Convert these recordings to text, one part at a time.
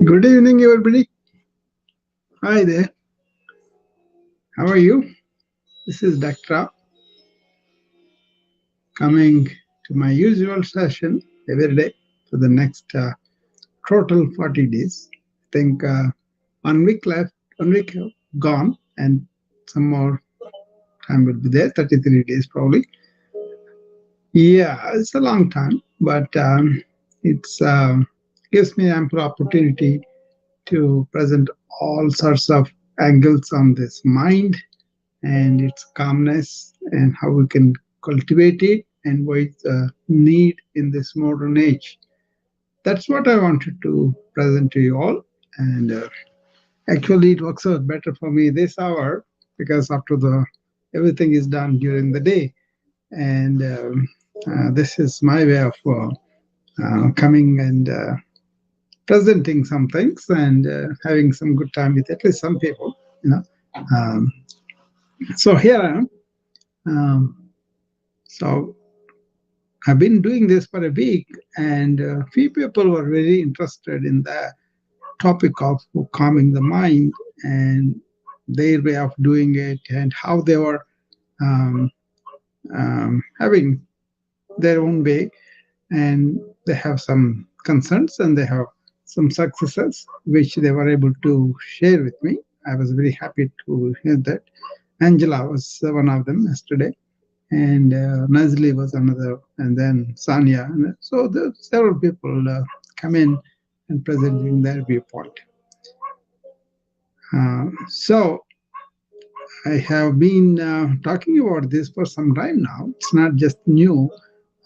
Good evening, everybody. Hi there. How are you? This is Dr. Rao coming to my usual session every day for the next total 40 days. I think 1 week left, 1 week gone, and some more time will be there, 33 days probably. Yeah, it's a long time, but it's gives me ample opportunity to present all sorts of angles on this mind and its calmness and how we can cultivate it and what is the need in this modern age. That's what I wanted to present to you all. And actually, it works out better for me this hour because after the everything is done during the day, and this is my way of coming and presenting some things and having some good time with at least some people. You know, um, so here I am. So I've been doing this for a week, and a few people were very interested in the topic of calming the mind and their way of doing it and how they were um, having their own way. And they have some concerns and they have some successes which they were able to share with me. I was very happy to hear that. Angela was one of them yesterday, and Nazli was another, and then Sanya. And so the several people come in and presenting their viewpoint. So I have been talking about this for some time now. It's not just new.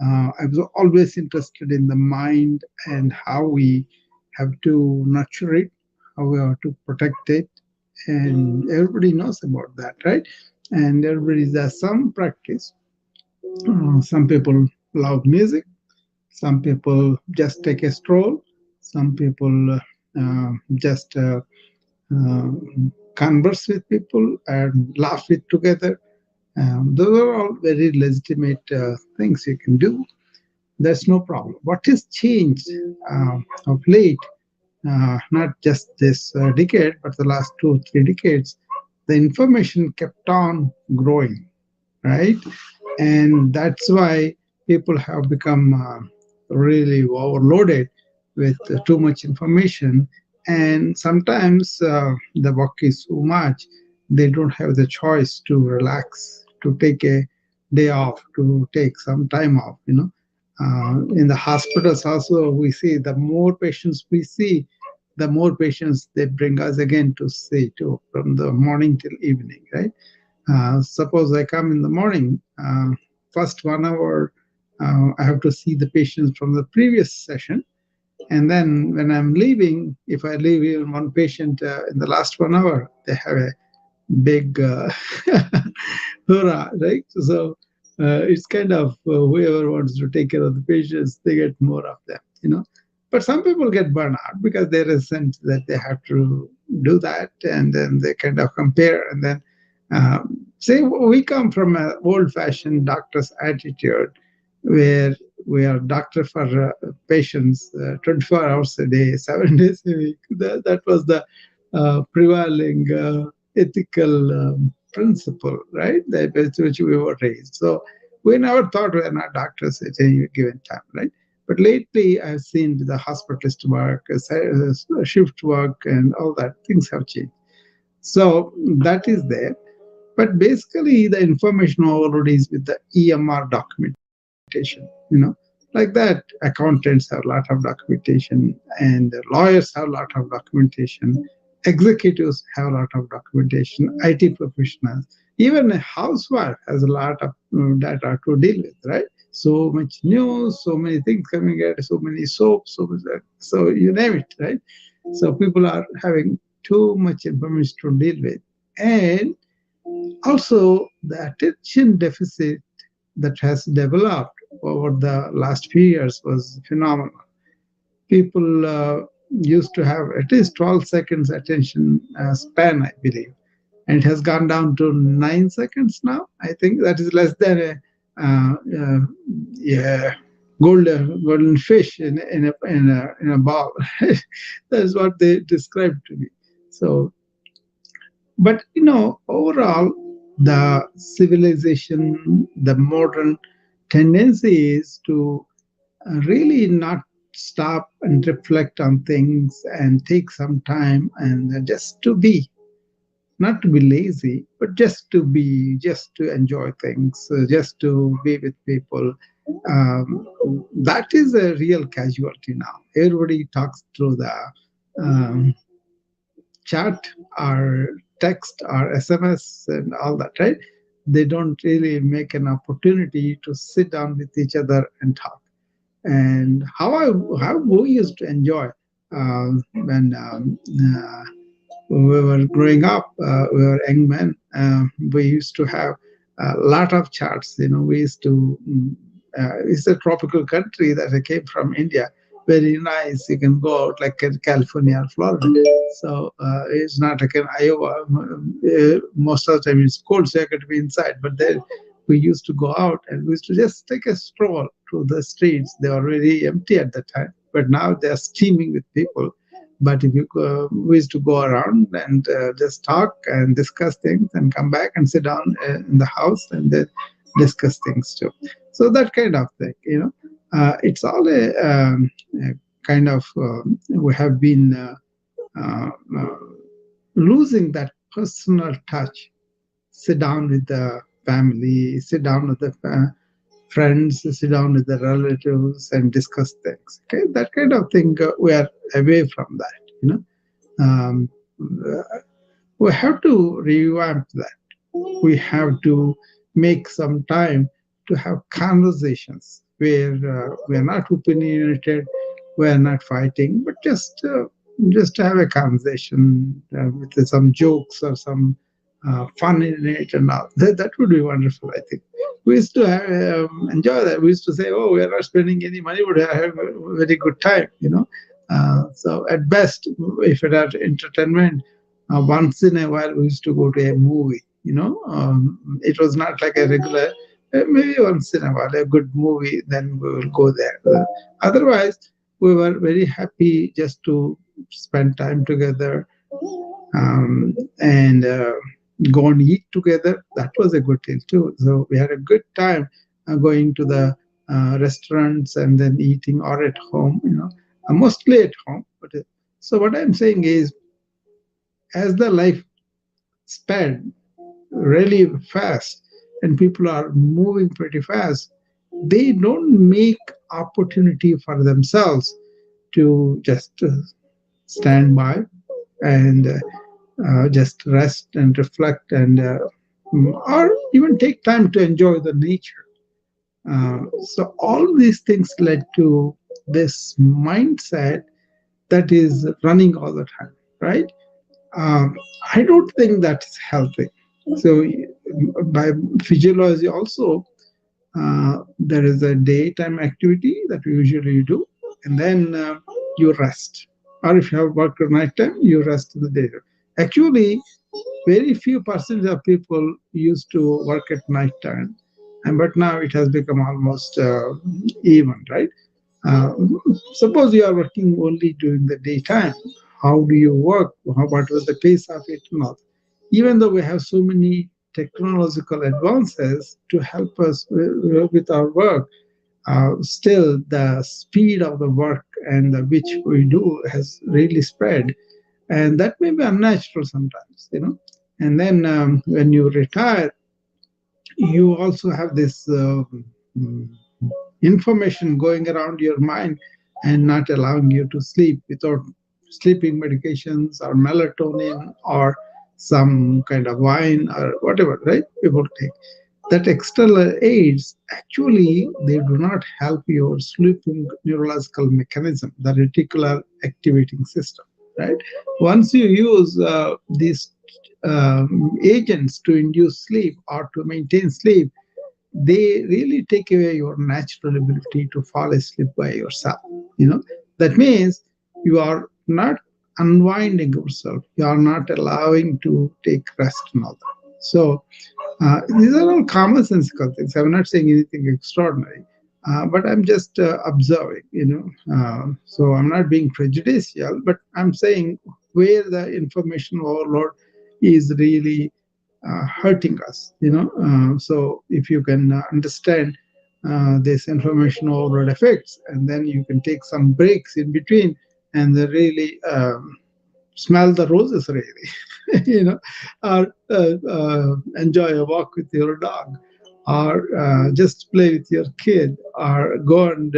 I was always interested in the mind and how we have to nurture it, how we have to protect it, and everybody knows about that, right? And everybody does some practice. Some people love music. Some people just take a stroll. Some people just uh, converse with people and laugh it together. Those are all very legitimate things you can do. That's no problem. What has changed of late, not just this decade, but the last 2 or 3 decades, the information kept on growing, right? And that's why people have become really overloaded with too much information, and sometimes the work is so much they don't have the choice to relax, to take a day off, to take some time off, in the hospitals also we see the more patients we see, the more patients they bring us again to see to from the morning till evening, right? Suppose I come in the morning, first 1 hour, I have to see the patients from the previous session. And then when I'm leaving, if I leave even one patient in the last 1 hour, they have a big hurrah, right? So it's kind of whoever wants to take care of the patients, they get more of them. But some people get burned out because they resent that they have to do that, and then they kind of compare, and then say we come from an old-fashioned doctor's attitude where we are doctor for patients 24 hours a day, 7 days a week. That was the prevailing ethical principle, right? That with which we were raised. So we never thought we are not doctors at any given time, right? But lately, I've seen the hospitalist work, shift work, and all that. Things have changed. So that is there. But basically, the information overload is with the EMR documentation. Like that, accountants have a lot of documentation, and lawyers have a lot of documentation, executives have a lot of documentation, IT professionals, even a housewife has a lot of data to deal with, right? So much news, so many things coming at, so many soaps, so you name it, right? So people are having too much information to deal with. And also, the attention deficit that has developed over the last few years was phenomenal. People used to have at least 12 seconds attention span, I believe, and it has gone down to 9 seconds now. I think that is less than a yeah. golden fish in a ball. That's what they described to me. So, but overall, the civilization, the modern tendency is to really not stop and reflect on things and take some time and just to be, not to be lazy, but just to be, just to enjoy things, just to be with people. Um, that is a real casualty now. Everybody talks through the um, chat or text or SMS and all that, right? They don't really make an opportunity to sit down with each other and talk. And how we used to enjoy when we were growing up, we were young men. We used to have a lot of charts. We used to. It's a tropical country that I came from, India. Very nice. You can go out like in California or Florida. So it's not like in Iowa. Most of the time it's cold, so you got to be inside. But then we used to go out and we used to just take a stroll through the streets. They were very empty at that time, but now they're steaming with people. But if you go, we used to go around and just talk and discuss things and come back and sit down in the house and then discuss things too. So that kind of thing. It's all a kind of, we have been losing that personal touch. Sit down with the family, sit down with the friends, sit down with the relatives and discuss things. Okay, that kind of thing, we are away from that. Um, uh, we have to revamp that. We have to make some time to have conversations where we are not opinionated, we are not fighting, but just to have a conversation with some jokes or some fun in it and all. That would be wonderful, I think. We used to enjoy that. We used to say, "Oh, we are not spending any money, but we are having a very good time." So at best, if it had entertainment, once in a while we used to go to a movie. It was not like a regular. Maybe once in a while a good movie, then we will go there. Otherwise, we were very happy just to spend time together, and go and eat together. That was a good thing too. So we had a good time going to the restaurants and then eating, or at home. Mostly at home. But so what I'm saying is, as the life sped really fast and people are moving pretty fast, they don't make opportunity for themselves to just stand by and just rest and reflect and or even take time to enjoy the nature. So all these things led to this mindset that is running all the time, right? um, I don't think that's healthy. So by physiology also, there is a daytime activity that we usually do, and then you rest. Or if you have work at night time, you rest in the daytime. Actually, very few percent of people used to work at night time, and but now it has become almost even, right? Uh, Suppose you are working only during the daytime. How do you work? What was the pace of it? Not. Even though we have so many technological advances to help us with our work, still the speed of the work and which we do has really spread, and that may be unnatural sometimes. And then when you retire, you also have this mm, information going around your mind and not allowing you to sleep without sleeping medications or melatonin or some kind of wine or whatever, right? People take that external aids. Actually, they do not help your sleeping neurological mechanism, the reticular activating system, right? Once you use these agents to induce sleep or to maintain sleep, they really take away your natural ability to fall asleep by yourself. That means you are not unwinding yourself, you are not allowing to take rest and all that. So these are all commonsensical things. I'm not saying anything extraordinary. but I'm just observing, so I'm not being prejudicial, but I'm saying where the information overload is really hurting us. So if you can understand this information overload effects, and then you can take some breaks in between, and then really smell the roses, really, or enjoy a walk with your dog, or just play with your kid, or go and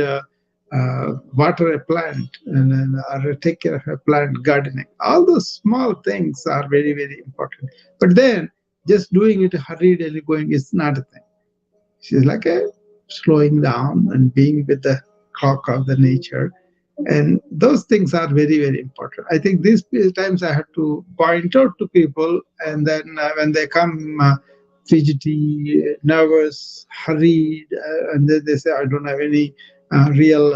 water a plant, and then or take care of a plant, gardening. All those small things are very, very important. But then just doing it hurriedly going is not a thing. She's like a slowing down and being with the clock of the nature, and those things are very, very important. I think these times I have to point out to people, and then when they come fidgety, nervous, hurried, and then they say I don't have any real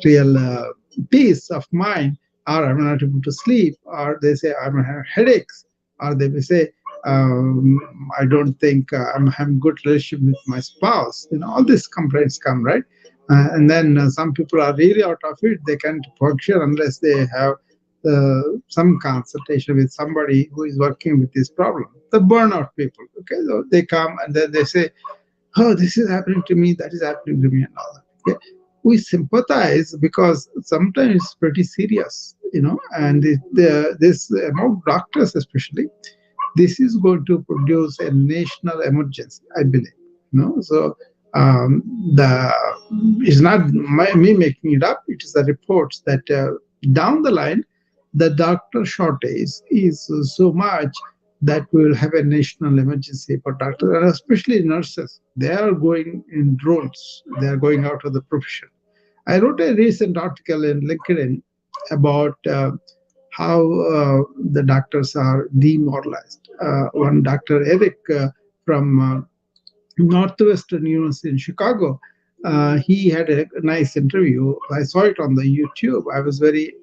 real peace of mind, or I'm not able to sleep, or they say I'm having headaches, or they may say I don't think I'm having good relationship with my spouse. All these complaints come, right? And then some people are really out of it. They can't function unless they have some consultation with somebody who is working with this problem. The burnout people, okay, so they come and then they say, oh, this is happening to me, that is happening to me, and all that. Okay? We sympathize because sometimes it's pretty serious, and this among doctors especially, this is going to produce a national emergency, I believe. So um, the it's not me making it up. It is the reports that down the line, the doctor shortage is so much that we will have a national emergency for doctors, and especially nurses. They are going in drones. They are going out of the profession. I wrote a recent article in LinkedIn about how the doctors are demoralized. One Dr. Eric from Northwestern University in Chicago. He had a nice interview. I saw it on the YouTube. I was very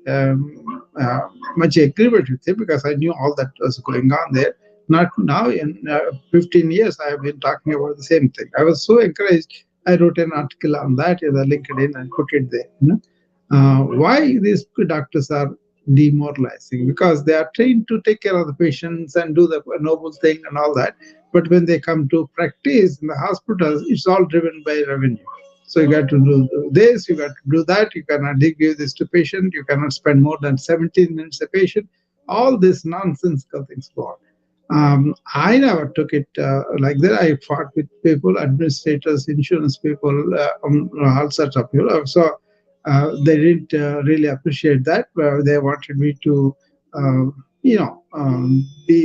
much agreement with him because I knew all that was going on there. Not now, in 15 years, I have been talking about the same thing. I was so encouraged. I wrote an article on that in the LinkedIn and put it there. Why these doctors are demoralizing? Because they are trained to take care of the patients and do the noble thing and all that, but when they come to practice in the hospitals, it's all driven by revenue. So you got to do this, you got to do that. You cannot give this to patient. You cannot spend more than 17 minutes a patient. All these nonsensical things go on. I never took it like that. I fought with people, administrators, insurance people, all sorts of people. So they didn't really appreciate that. They wanted me to, be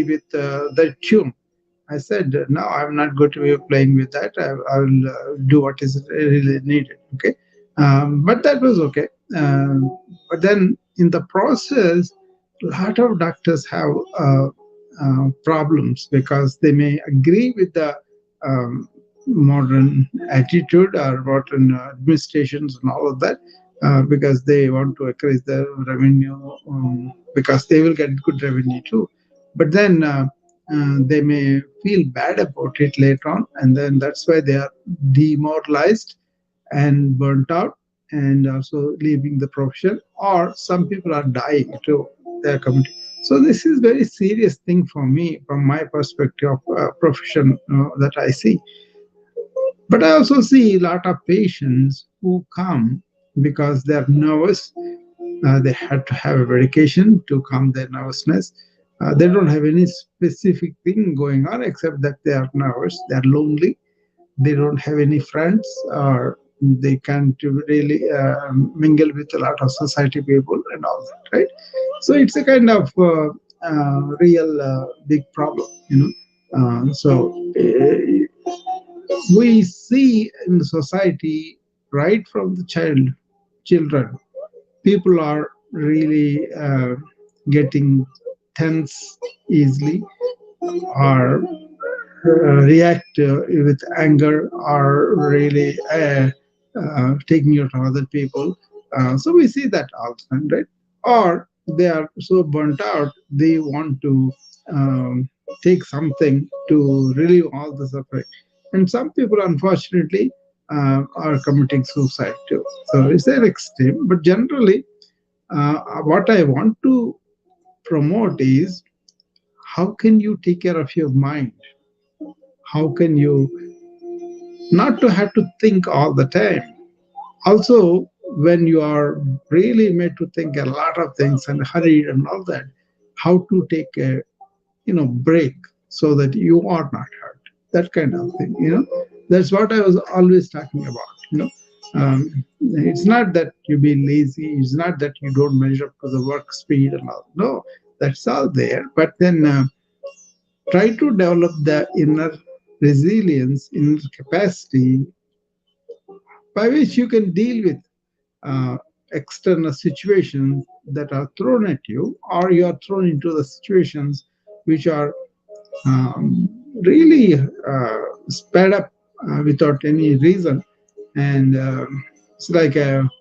with the tune. I said, no, I'm not going to be playing with that. I will do what is really needed. Okay. But that was okay. But then in the process, a lot of doctors have problems because they may agree with the um, modern attitude or modern administrations and all of that, because they want to increase the revenue, because they will get good revenue too. But then they may feel bad about it later on, and then that's why they are demoralized and burnt out, and also leaving the profession, or some people are dying to their community. So this is very serious thing for me from my perspective of profession that I see. But I also see a lot of patients who come because they're nervous. They had to have a medication to calm their nervousness. They don't have any specific thing going on except that they are nervous, they are lonely, they don't have any friends, or they can't really mingle with a lot of society people and all that, right? So it's a kind of real big problem, so we see in the society, right from the children, people are really getting tense easily, or react with anger, or really taking it on other people. So we see that all the time, right? Or they are so burnt out, they want to take something to relieve all the suffering. And some people, unfortunately, are committing suicide too. So it's an extreme. But generally, what I want to promote is how can you take care of your mind? How can you not to have to think all the time? Also, when you are really made to think a lot of things and hurried and all that, how to take a break so that you are not hurt, that kind of thing. That's what I was always talking about. It's not that you be lazy, it's not that you don't measure up to the work speed and all. No, that's all there, but then try to develop the inner resilience, inner capacity by which you can deal with uh, external situations that are thrown at you, or you are thrown into the situations which are really sped up without any reason. And it's like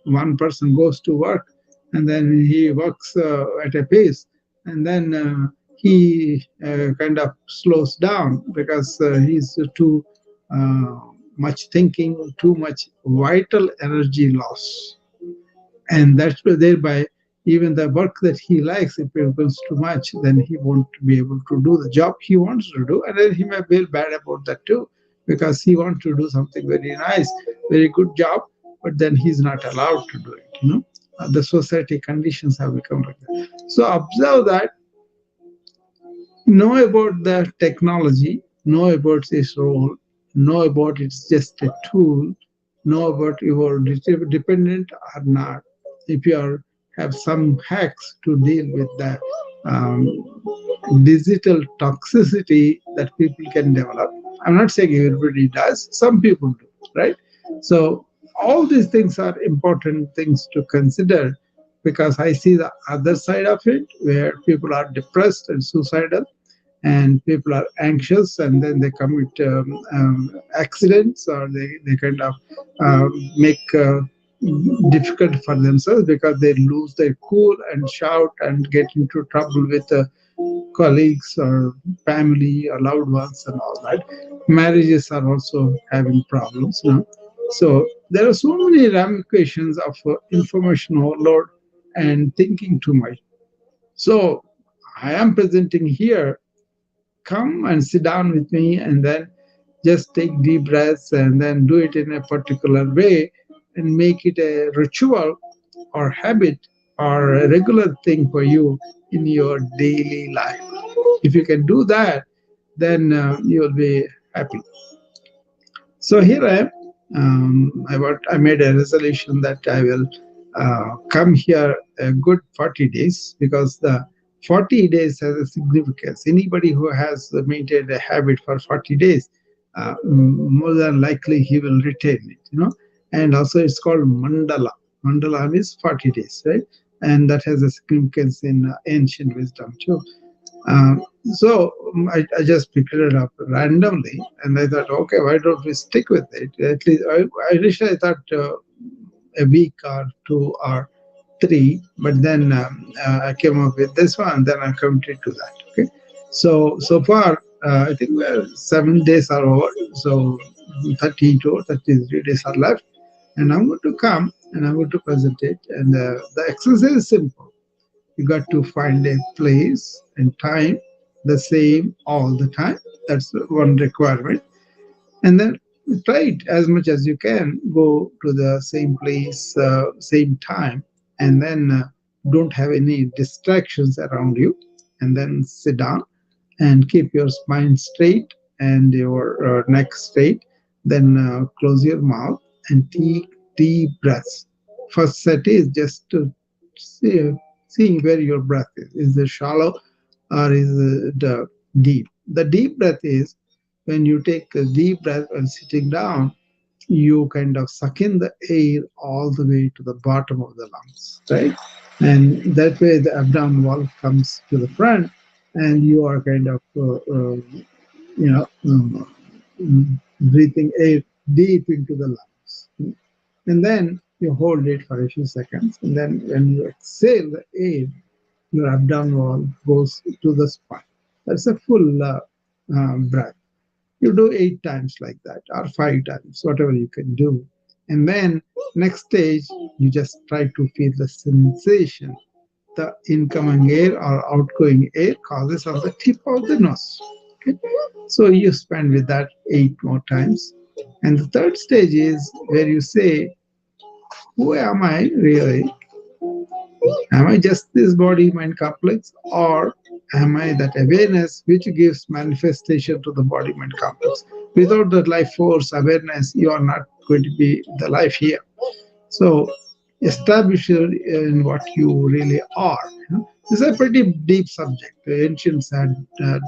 one person goes to work and then he works at a pace, and then he kind of slows down because he's too uh, much thinking, too much vital energy loss, and that's where thereby even the work that he likes, if it becomes too much, then he won't be able to do the job he wants to do, and then he may feel bad about that too, because he wants to do something very nice, very good job, but then he's not allowed to do it. The society conditions have become like that. So observe that, know about the technology, know about its role, know about it's just a tool, know about your dependent or not. If you are have some hacks to deal with the um, digital toxicity that people can develop. I'm not saying everybody does, some people do, right? So all these things are important things to consider, because I see the other side of it where people are depressed and suicidal, and people are anxious, and then they commit accidents, or they kind of make difficult for themselves because they lose their cool and shout and get into trouble with colleagues or family or loved ones and all that. Marriages are also having problems now. So there are so many ramifications of information overload and thinking too much. So I am presenting here, come and sit down with me, and then just take deep breaths and then do it in a particular way, and make it a ritual or habit or a regular thing for you in your daily life. If you can do that, then you will be happy. So here I am. I made a resolution that I will come here a good 40 days, because the 40 days has a significance. Anybody who has maintained a habit for 40 days, more than likely he will retain it. And also it's called mandala. Mandala means 40 days, right? And that has a significance in ancient wisdom too. So I just picked it up randomly, and I thought, okay, why don't we stick with it? At least initially I thought a week or two or three, but then I came up with this one. Then I committed to that. Okay, so far I think 7 days are over. So 32 or 33 days are left, and I'm going to come and I'm going to present it. And the exercise is simple. You got to find a place and time the same all the time. That's one requirement. And then try it as much as you can. Go to the same place, same time, and then don't have any distractions around you. And then sit down and keep your spine straight and your neck straight. Then close your mouth and take deep breaths. First set is just to see, seeing where your breath is. Is it shallow or is it deep? The deep breath is when you take a deep breath and sitting down, you kind of suck in the air all the way to the bottom of the lungs, right? And that way the abdominal wall comes to the front, and you are kind of, breathing air deep into the lungs. And then you hold it for a few seconds, and then when you exhale the air, your abdominal wall goes to the spine. That's a full breath. You do 8 times like that, or 5 times, whatever you can do. And then next stage, you just try to feel the sensation the incoming air or outgoing air causes on the tip of the nose. Okay? So you spend with that 8 more times. And the third stage is where you say, who am I really? Am I just this body mind complex, or am I that awareness which gives manifestation to the body mind complex? Without the life force awareness, you are not going to be the life here. So establish in what you really are. This is a pretty deep subject. The ancients had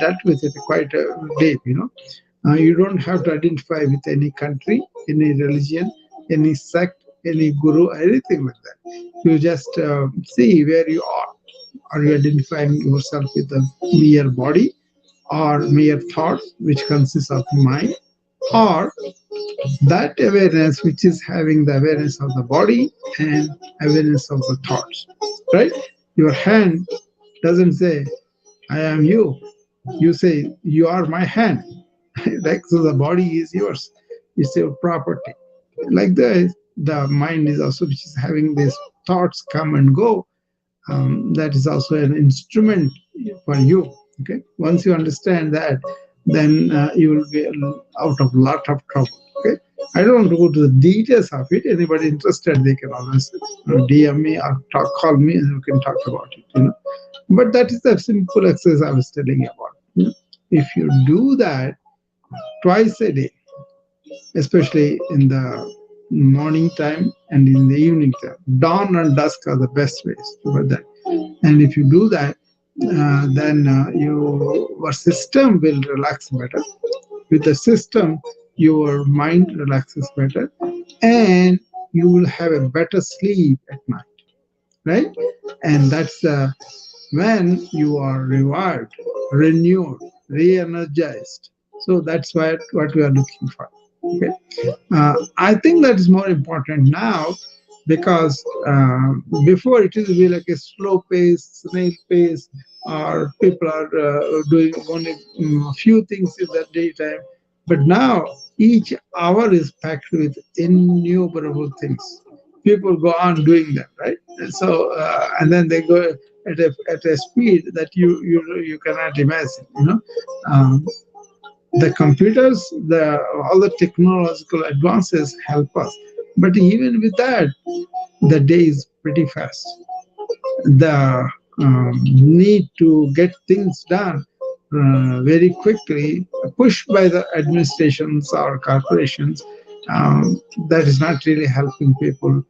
dealt with it quite deep. You don't have to identify with any country, any religion, any sect, any guru, anything like that. You just see where you are. Are you identifying yourself with the mere body or mere thought, which consists of mind, or that awareness which is having the awareness of the body and awareness of the thoughts, right? Your hand doesn't say, I am you. You say, you are my hand. Like, so the body is yours. It's your property. Like the mind is also, which is having these thoughts come and go. That is also an instrument for you. Okay. Once you understand that, then you will be out of lot of trouble. Okay. I don't want to go to the details of it. Anybody interested, they can always DM me or call me, and we can talk about it. But that is the simple exercise I was telling you about. If you do that twice a day, especially in the morning time and in the evening time, dawn and dusk are the best ways to do that. And if you do that, then your system will relax better. With the system, your mind relaxes better, and you will have a better sleep at night, right? And that's when you are revived, renewed, re-energized. So that's what we are looking for. Okay. I think that is more important now, because before it is be like a slow pace, snail pace, or people are doing only a few things in the daytime. But now each hour is packed with innumerable things. People go on doing them, right? And so and then they go at a speed that you cannot imagine. Um, the computers, the all the technological advances help us, but even with that, the day is pretty fast. The need to get things done very quickly, pushed by the administrations or corporations, that is not really helping people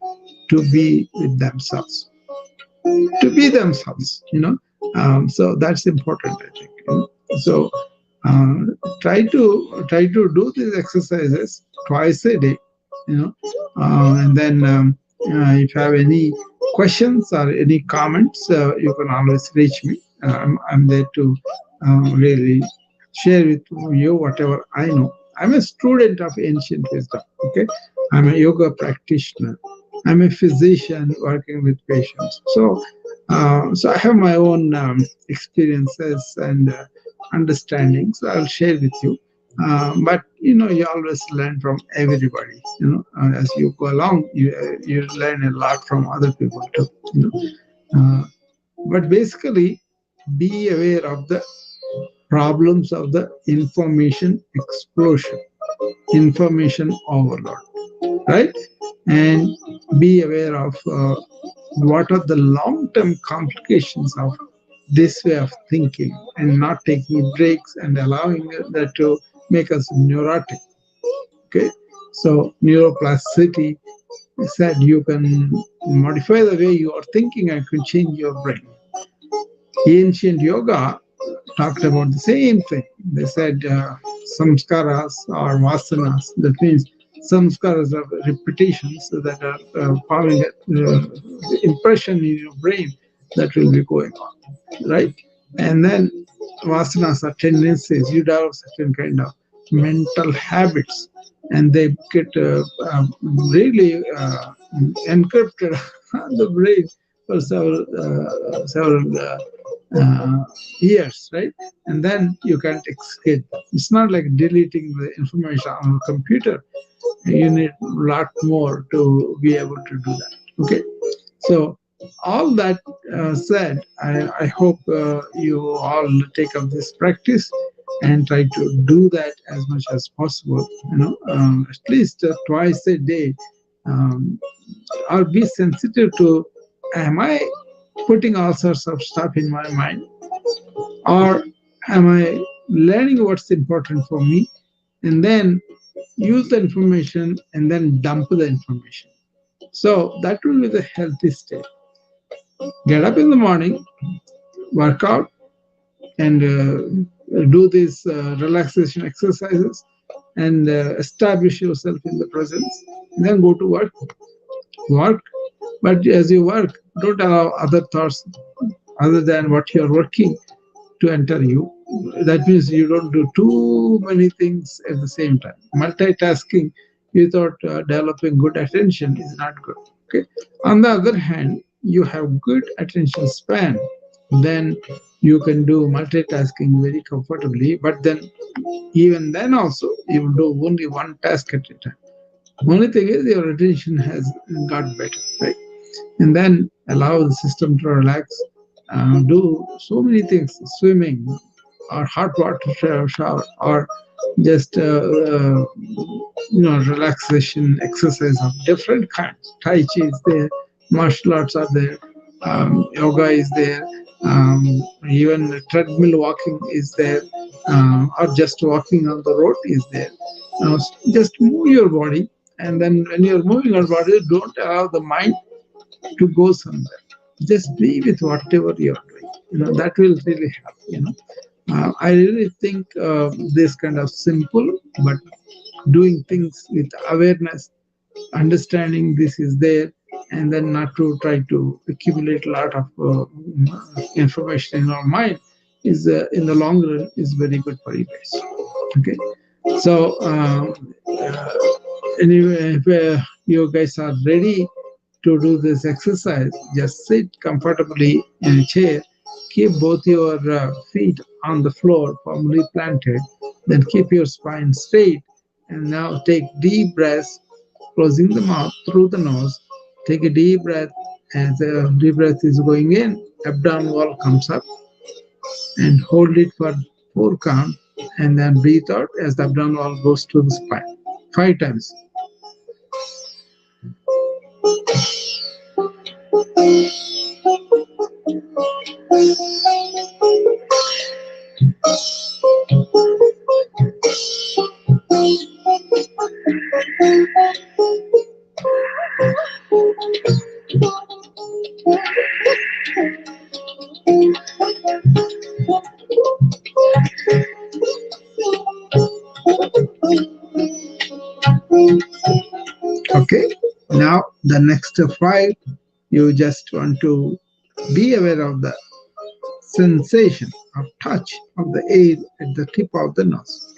to be with themselves, to be themselves. So that's important, I think. So uh, try to do these exercises twice a day, you know and then if you have any questions or any comments, you can always reach me. I'm there to really share with you whatever I know. I'm a student of ancient wisdom. Okay. I'm a yoga practitioner. I'm a physician working with patients. So I have my own experiences and understandings. I'll share with you. But you always learn from everybody. As you go along, you learn a lot from other people too. But basically, be aware of the problems of the information explosion, information overload, right? And be aware of what are the long-term complications of this way of thinking, and not taking breaks and allowing that to make us neurotic. Okay. So neuroplasticity said you can modify the way you are thinking and can change your brain. Ancient yoga talked about the same thing. They said samskaras or vasanas. That means samskaras are repetitions that are forming the impression in your brain that will be going on, right? And then vasanas are tendencies. You develop certain kind of mental habits, and they get really encrypted on the brain for several uh, years, right? And then you can't escape. It's not like deleting the information on a computer. You need a lot more to be able to do that. Okay, so all that said, I hope you all take up this practice and try to do that as much as possible. At least twice a day, um, or be sensitive to: am I putting all sorts of stuff in my mind, or am I learning what's important for me, and then use the information and then dump the information? So that will be the healthy state. Get up in the morning, work out, and do these relaxation exercises, and establish yourself in the presence. Then go to work. But as you work, don't allow other thoughts other than what you are working to enter you. That means you don't do too many things at the same time. Multitasking without developing good attention is not good. Okay. On the other hand, you have good attention span, then you can do multitasking very comfortably. But then, even then, also you will do only one task at a time. Only thing is your attention has got better, right? And then allow the system to relax. Do so many things: swimming, or hot water shower, or just relaxation exercise of different kinds. Tai Chi is there, martial arts are there, yoga is there, even treadmill walking is there, or just walking on the road is there. Now, just move your body, and then when you're moving your body, don't allow the mind to go somewhere. Just be with whatever you're doing. That will really help. I really think this kind of simple but doing things with awareness, understanding this is there, and then not to try to accumulate a lot of information in our mind is in the long run is very good for you guys. Okay, so anyway, if you guys are ready to do this exercise, just sit comfortably in a chair, keep both your feet on the floor firmly planted, then keep your spine straight, and now take deep breaths, closing the mouth through the nose. Take a deep breath. As the deep breath is going in, abdominal wall comes up, and hold it for 4 counts, and then breathe out as the abdominal wall goes to the spine. 5 times. Okay. Now the next 5, you just want to be aware of the sensation of touch of the air at the tip of the nose.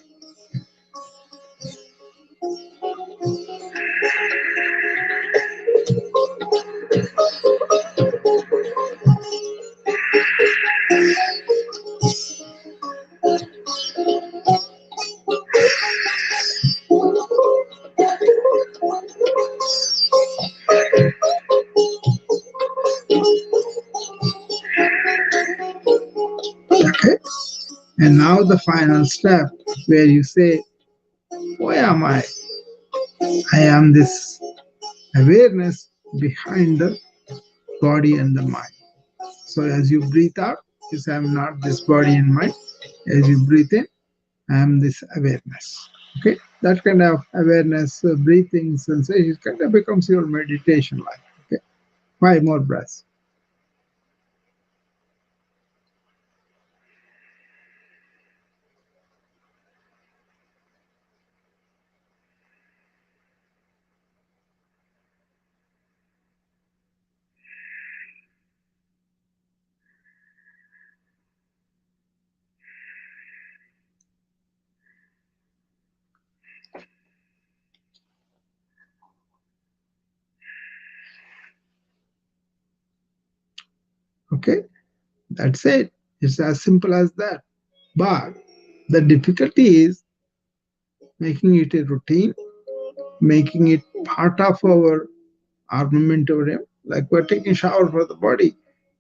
Okay. And now the final step where you say, who am I? I am this awareness behind the body and the mind. So as you breathe out, you say, I'm not this body and mind. As you breathe in, I am this awareness. Okay, that kind of awareness, breathing sensation kind of becomes your meditation life. Okay, 5 more breaths. Okay, that's it. It's as simple as that. But the difficulty is making it a routine, making it part of our armamentarium. Like we're taking shower for the body,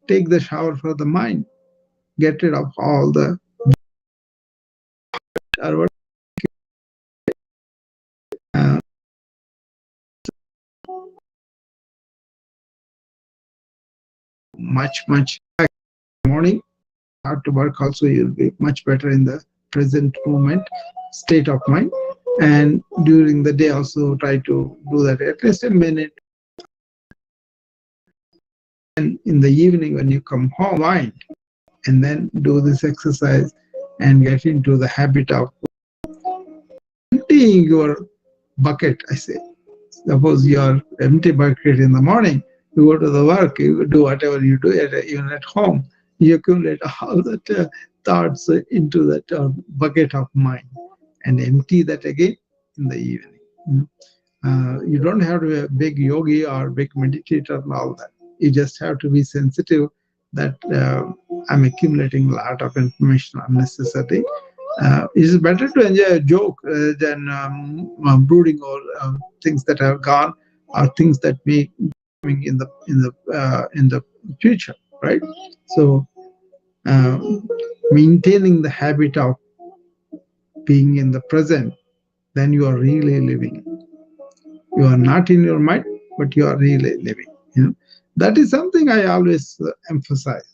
take the shower for the mind, get rid of all the or uh, much morning. Start to work also, you'll be much better in the present moment state of mind. And during the day also try to do that at least a minute. And in the evening when you come home, wind and then do this exercise and get into the habit of emptying your bucket, I say. Suppose you are empty bucket in the morning, you go to the work, you do whatever you do, even at home, you accumulate all that thoughts into that bucket of mind and empty that again in the evening. You don't have to be a big yogi or big meditator and all that. You just have to be sensitive that I'm accumulating a lot of information unnecessarily. It is better to enjoy a joke than brooding or things that have gone or things that may coming in the future, right? So uh, maintaining the habit of being in the present, then you are really living. You are not in your mind, but you are really living. You know, that is something I always emphasize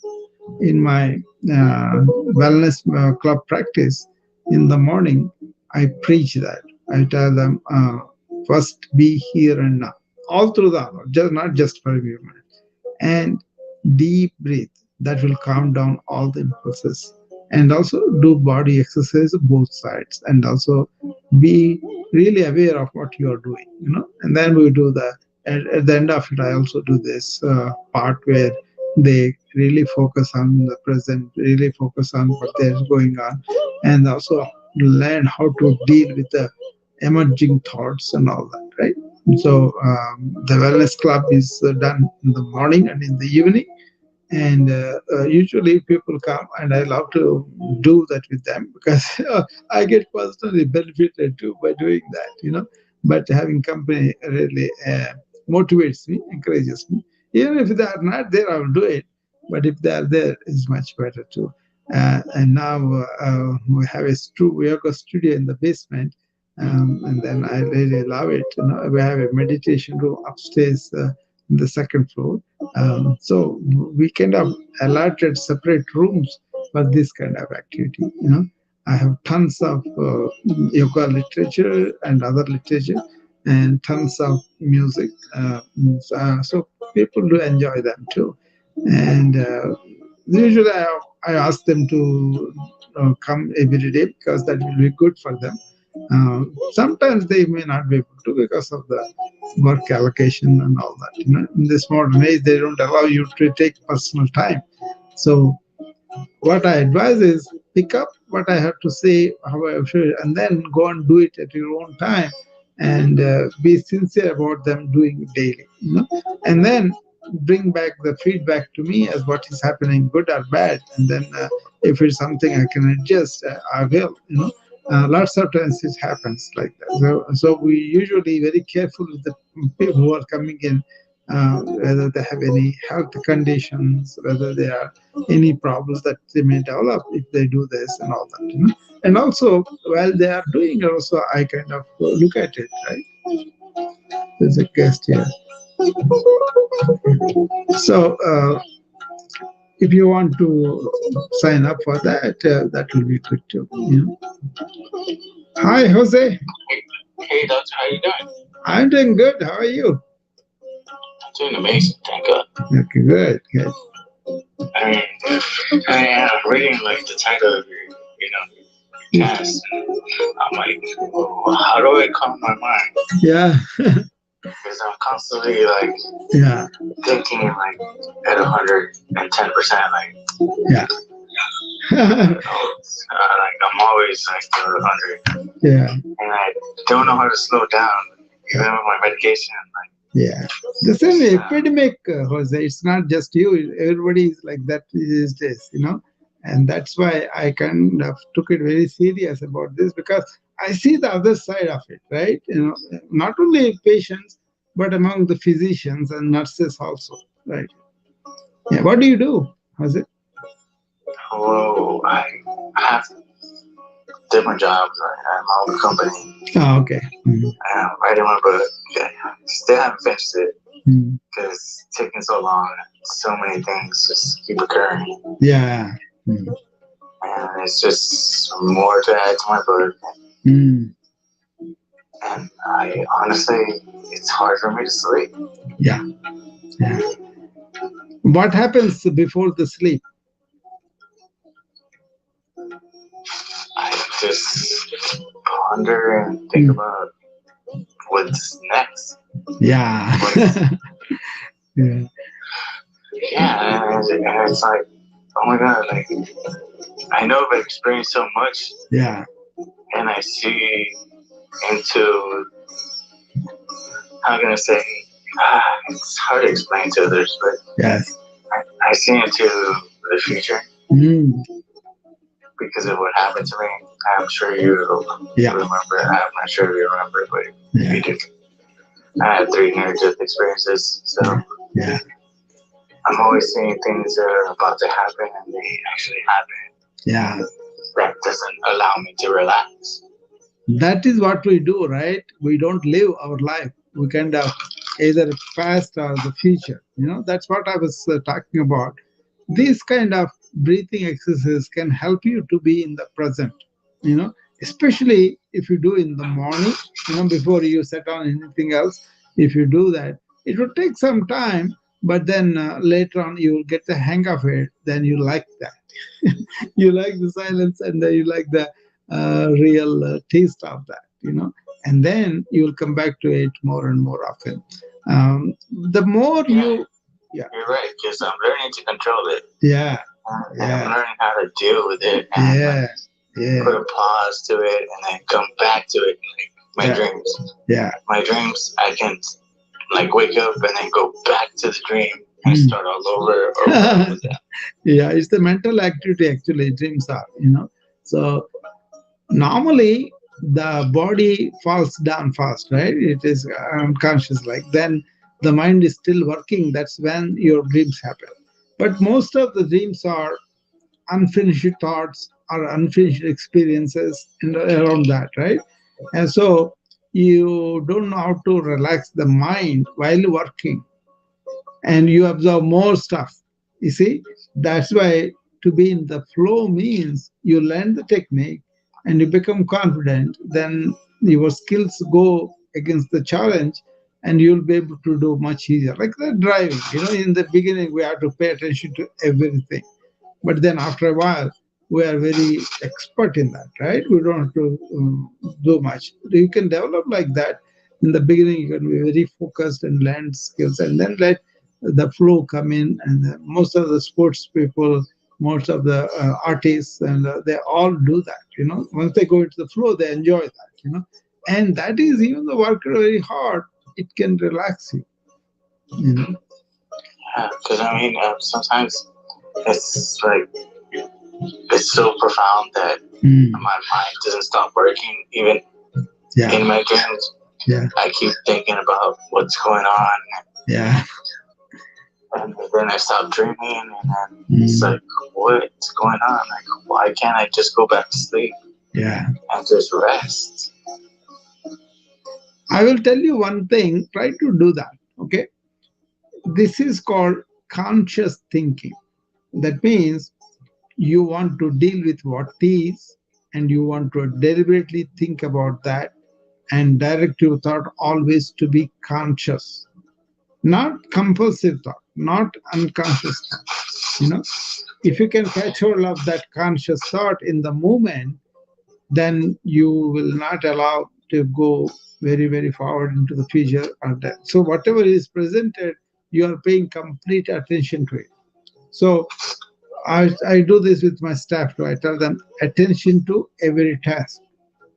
in my wellness club practice. In the morning, I preach that. I tell them first be here and now, all through the hour, just not just for a few minutes, and deep breathe. That will calm down all the impulses. And also do body exercise both sides, and also be really aware of what you are doing. And then we do at the end of it. I also do this part where they really focus on the present, really focus on what there's going on, and also learn how to deal with the emerging thoughts and all that, right? So the wellness club is done in the morning and in the evening, and usually people come and I love to do that with them because I get personally benefited too by doing that. But having company really motivates me, encourages me. Even if they are not there, I will do it, but if they are there, it's much better too. And now we have a yoga studio in the basement, and then I really love it. We have a meditation room upstairs in the second floor, so we kind of allotted separate rooms for this kind of activity. I have tons of yoga literature and other literature, and tons of music. So people do enjoy them too. And usually I ask them to come every day because that will be good for them. Sometimes they may not be able to because of the work allocation and all that. In this modern age, they don't allow you to take personal time. So what I advise is pick up what I have to say, how I feel, and then go and do it at your own time, and be sincere about them doing it daily. And then bring back the feedback to me as what is happening, good or bad, and then if it's something I can adjust, I will. Lots of times it happens like that. So we usually very careful with the people who are coming in, whether they have any health conditions, whether they are any problems that they may develop if they do this and all that. And also, while they are doing it, also I kind of look at it, right? There's a guest here. So, if you want to sign up for that, that will be good too. Hi, Jose. Hey, doctor, how you doing? I'm doing good. How are you? I'm doing amazing, thank God. Okay, good, good. I mean, I am reading like the title of your cast. I'm like, how do I calm my mind? Yeah, Because I'm constantly like yeah, thinking like at 110%, like yeah. like I'm always like at 100, Yeah, and I don't know how to slow down, even with my medication. Like, yeah. The same epidemic, Jose. It's not just you. Everybody is like that these days. And that's why I kind of took it very serious about this, because I see the other side of it, right? Not only patients, but among the physicians and nurses also, right? Yeah. What do you do? How's it? Well, I have different jobs. I have my own company. Oh, okay. Mhm. I'm writing my book. Yeah, still haven't finished it Mhm. because it's taking so long. So many things just keep occurring, Yeah. Mhm. and it's just more to add to my book. Mhm. And I honestly, it's hard for me to sleep. Yeah. Yeah. What happens before the sleep? I just ponder and think Mm. about what's next. Yeah. What's Yeah. yeah, and it's like, oh my god, like I know I've experienced so much, Yeah. and I see into how can I say? It's hard to explain to others, but Yes. I see into the future Mm. because of what happened to me. I'm sure you Yeah. remember. I'm not sure if you remember, but if Yeah. you do, I had 3 near-death experiences, so Yeah. Yeah. I'm always seeing things that are about to happen, and they actually happen. Yeah. That doesn't allow me to relax. That is what we do, right? We don't live our life. We kind of either past or the future. That's what I was talking about. These kind of breathing exercises can help you to be in the present, you know, especially if you do in the morning, before you set on anything else. If you do that, it will take some time, but then later on you will get the hang of it. Then you like that. You like the silence, and then you like the real taste of that, and then you will come back to it more and more often. The more Yeah, you, yeah, you're right, because I'm learning to control it. yeah, And I'm yeah, learning how to deal with it and like yeah, yeah, put a pause to it and then come back to it. Like my yeah, dreams. yeah. My dreams, I can like wake up and then go back to the dream and Mm. start all over with that. Yeah, it's the mental activity actually, dreams are. So normally the body falls down fast, right? It is unconscious, like then the mind is still working. That's when your dreams happen. But most of the dreams are unfinished thoughts or unfinished experiences around that, right? And so you don't know how to relax the mind while working, and you absorb more stuff. You see, that's why to be in the flow means you learn the technique and you become confident. Then your skills go against the challenge, and you'll be able to do much easier. Like the driving, in the beginning, we have to pay attention to everything, but then after a while we are very expert in that, right? We don't have to do much. You can develop like that. In the beginning you can be very focused and learn skills, and then let the flow come in. And most of the sports people, most of the artists, and they all do that. Once they go into the flow, they enjoy that. And that is, even the work very hard, it can relax you. Yeah, because I mean, sometimes it's like it's so profound that Mm. my mind doesn't stop working even Yeah, in my dreams. yeah, I keep thinking about what's going on, yeah. and then I stop dreaming, and then it's Mm. like, what's going on? Like, why can't I just go back to sleep Yeah. and just rest? I will tell you one thing, try to do that. Okay. This is called conscious thinking. That means you want to deal with what is, and you want to deliberately think about that, and direct your thought always to be conscious, not compulsive thought, not unconscious thought. If you can catch hold of that conscious thought in the moment, then you will not allow to go very, very forward into the future or that. So whatever is presented, you are paying complete attention to it. So I do this with my staff too. I tell them attention to every task.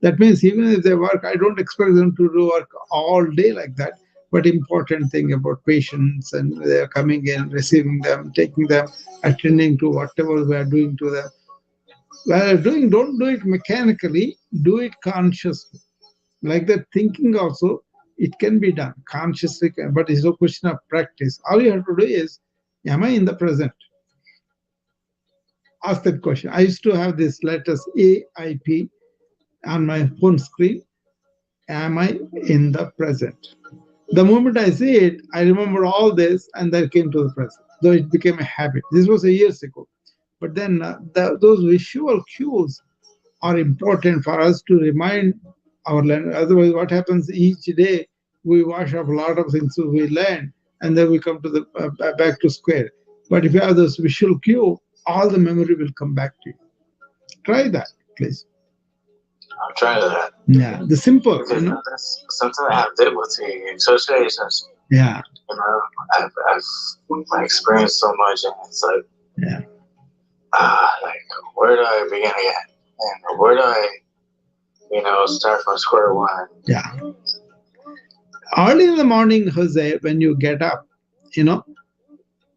That means even if they work, I don't expect them to do work all day like that. But important thing about patients, and they're coming in, receiving them, taking them, attending to whatever we are doing to them. while you're doing, don't do it mechanically, do it consciously. Like that thinking also, it can be done consciously, but it's a question of practice. All you have to do is, am I in the present? Ask that question. I used to have this letters AIP on my phone screen. Am I in the present? The moment I see it, I remember all this and then came to the present. Though it became a habit. This was a years ago. But then those visual cues are important for us to remind our learner. Otherwise, what happens each day, we wash up a lot of things we learn, and then we come to the back to square. But if you have this visual cue, all the memory will come back to you. Try that, please. I'm trying that Yeah, the simple, because that's something I have difficulty in associations. Yeah, You know, I've like, experienced so much, and it's yeah, like where do I begin again, and where do I, start from square one? yeah. Early in the morning, Jose, when you get up, you know,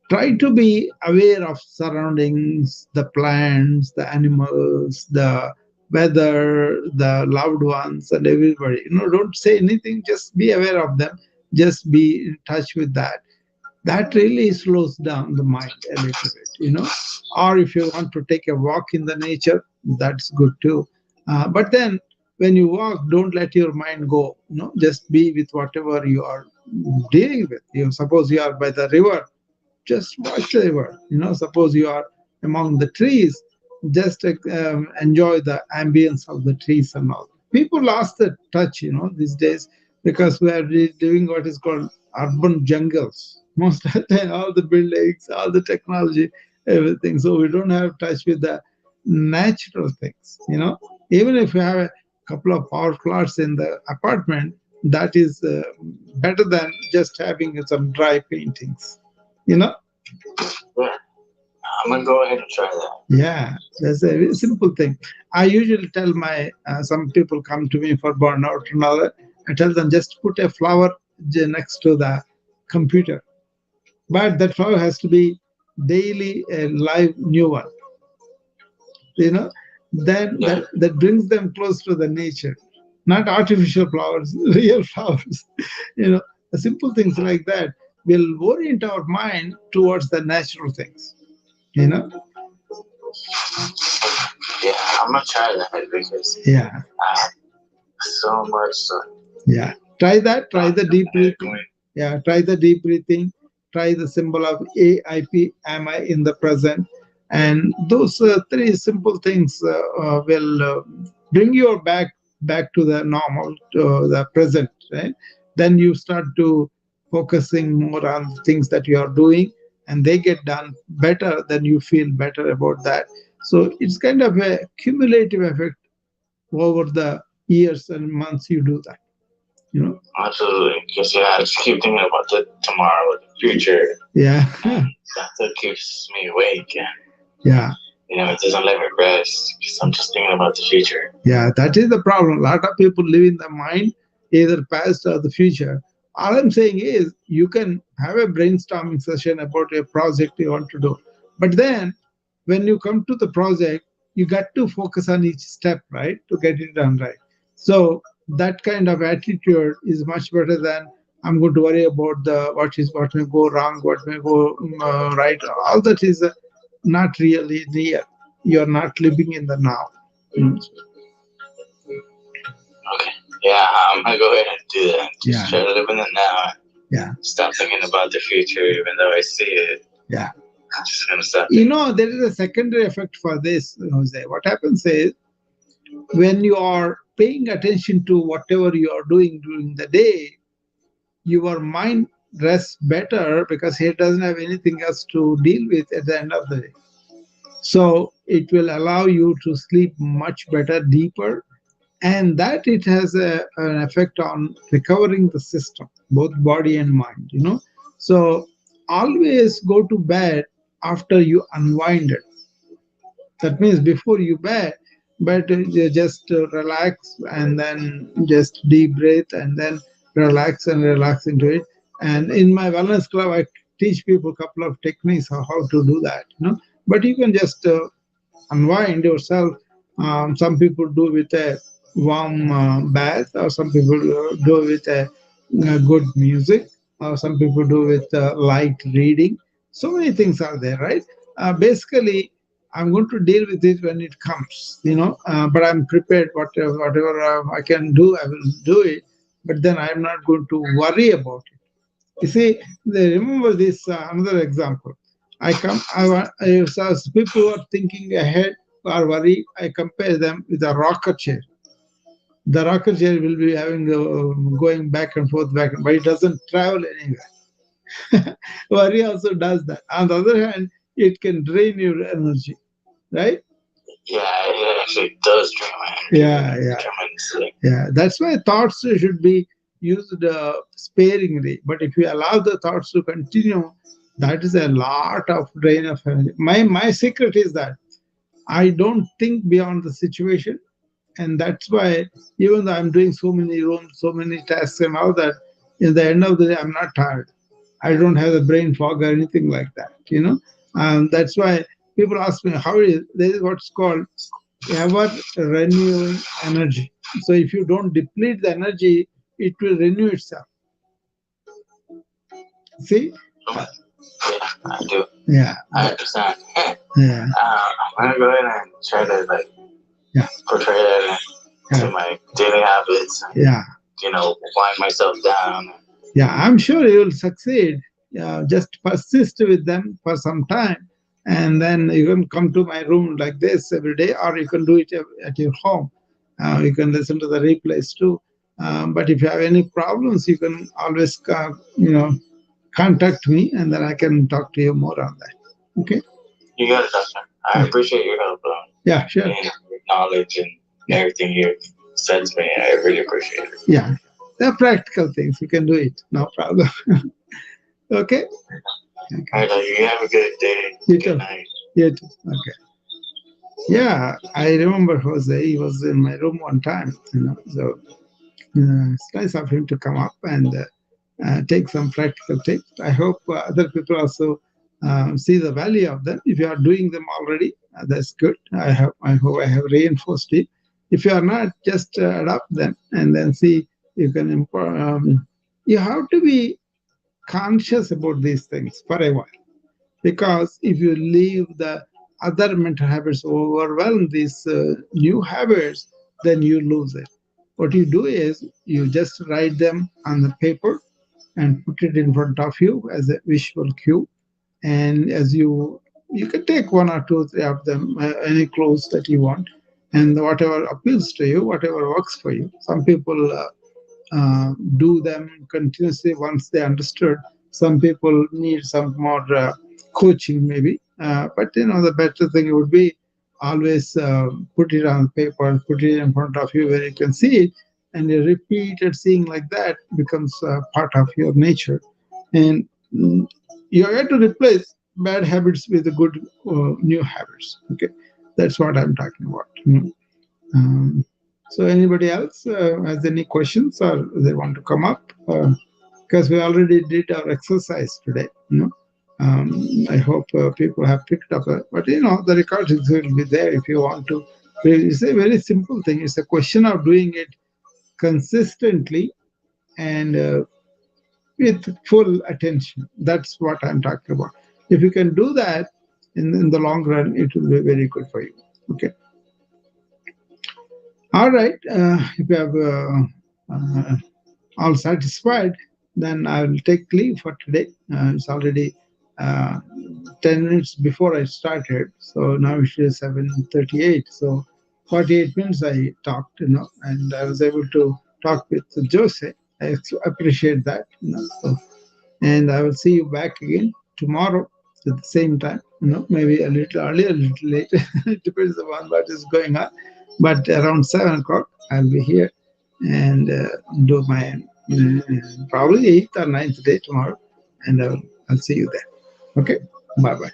try to be aware of surroundings, the plants, the animals, the weather, the loved ones, and everybody. Don't say anything, just be aware of them, just be in touch with that. That really slows down the mind a little bit. Or if you want to take a walk in the nature, that's good too. But then when you walk, don't let your mind go. Just be with whatever you are dealing with. Suppose you are by the river, just watch the river. Suppose you are among the trees, just enjoy the ambience of the trees and all. People lost the touch, these days, because we are doing what is called urban jungles. Most of the time, all the buildings, all the technology, everything. So we don't have touch with the natural things. Even if you have a couple of power plants in the apartment, that is better than just having some dry paintings. You know? Yeah, I'm gonna go ahead and try that. Yeah, that's a very simple thing. I usually tell my some people come to me for burnout and all that. I tell them just put a flower next to the computer, but that flower has to be daily a live new one. You know, then Yeah, that brings them close to the nature, not artificial flowers, real flowers. you know, Simple things like that will orient our mind towards the natural things. You know, yeah, I'm gonna try that because yeah. I have so much Yeah, try that. Try the deep breathing. going. Yeah, try the deep breathing. Try the symbol of AIP. Am I in the present? And those three simple things will bring you back to the normal, to the present. Right? Then you start to focusing more on the things that you are doing, and they get done better. Then you feel better about that. So it's kind of a cumulative effect over the years and months you do that. You know. Absolutely, because I just keep thinking about the tomorrow, the future, Yeah. and that keeps me awake, and Yeah. it doesn't let me rest because I'm just thinking about the future. Yeah, that is the problem. A lot of people live in the mind, either past or the future. All I'm saying is you can have a brainstorming session about a project you want to do. But then when you come to the project, you got to focus on each step, right? To get it done right. So that kind of attitude is much better than I'm going to worry about the what may go wrong, what may go right. All that is not really real. You're not living in the now. Mm. Okay, yeah, I'm gonna go ahead and do that. Just Yeah, try to live in the now. yeah, Stop thinking about the future, even though I see it. yeah. I'm just gonna stop thinking. There is a secondary effect for this, Jose. What happens is when you are paying attention to whatever you are doing during the day, your mind rests better because it doesn't have anything else to deal with at the end of the day. So it will allow you to sleep much better, deeper, and that it has an effect on recovering the system, both body and mind. So always go to bed after you unwind it. That means before you bed, but you just relax and then just deep breath and then relax and relax into it. And in my wellness club, I teach people a couple of techniques of how to do that. But you can just unwind yourself. Some people do with a warm bath, or some people do with a good music, or some people do with light reading. So many things are there, right? Basically, I'm going to deal with it when it comes, but I'm prepared. Whatever I can do, I will do it. But then I'm not going to worry about it. You see, remember this another example. I come, I want, as people who are thinking ahead or worry, I compare them with a rocket chair. The rocket chair will be having going back, but it doesn't travel anywhere. Worry also does that. On the other hand, it can drain your energy, right? Yeah, it actually does drain my Yeah, energy yeah, tremendously. yeah. That's why thoughts should be used sparingly. But if you allow the thoughts to continue, that is a lot of drain of energy. My secret is that I don't think beyond the situation, and that's why even though I'm doing so many rooms, so many tasks, and all that, in the end of the day, I'm not tired. I don't have a brain fog or anything like that. That's why people ask me how is there is what's called ever renewing energy. So if you don't deplete the energy, it will renew itself. See? Mm, yeah, I do. Yeah. I understand. Yeah. I'm gonna go ahead and try to like Yeah. portray that into Yeah. my daily habits and Yeah. wind myself down. Yeah, I'm sure you will succeed. Just persist with them for some time, and then you can come to my room like this every day, or you can do it at your home. You can listen to the replays too. But if you have any problems, you can always, contact me, and then I can talk to you more on that. Okay? You got it, Doctor. I Yeah. appreciate your help Yeah, sure. and your knowledge and Yeah. everything you've said to me. I really appreciate it. Yeah. They're practical things. You can do it. No problem. Okay? All Okay. right, Doctor. You have a good day. You Good too. night. You too. Okay. Yeah, I remember Jose. He was in my room one time, So it's nice of him to come up and take some practical tips. I hope other people also see the value of them. If you are doing them already, that's good. I hope I have reinforced it. If you are not, just adopt them and then see you can improve. You have to be conscious about these things for a while, because if you leave the other mental habits overwhelm these new habits, then you lose it. What you do is you just write them on the paper and put it in front of you as a visual cue. And as you can take one or two, three of them, any clothes that you want, and whatever appeals to you, whatever works for you. Some people do them continuously once they understood. Some people need some more coaching, maybe. But the better thing would be always put it on paper, put it in front of you where you can see it, and a repeated seeing like that becomes part of your nature. And you have to replace bad habits with the good new habits. Okay, that's what I'm talking about. Um, so anybody else has any questions or they want to come up? Because we already did our exercise today. I hope people have picked up. But the recordings will be there if you want to. It's a very simple thing. It's a question of doing it consistently and with full attention. That's what I'm talking about. If you can do that in the long run, it will be very good for you. Okay. All right. If you have all satisfied, then I will take leave for today. It's already uh, 10 minutes before I started, so now it is 7:38. So 48 minutes I talked, and I was able to talk with Jose. I appreciate that. So, and I will see you back again tomorrow at the same time. Maybe a little earlier, a little later. It depends upon what is going on. But around 7 o'clock, I'll be here and do my probably eighth or ninth day tomorrow, and I'll see you there. Okay, bye bye.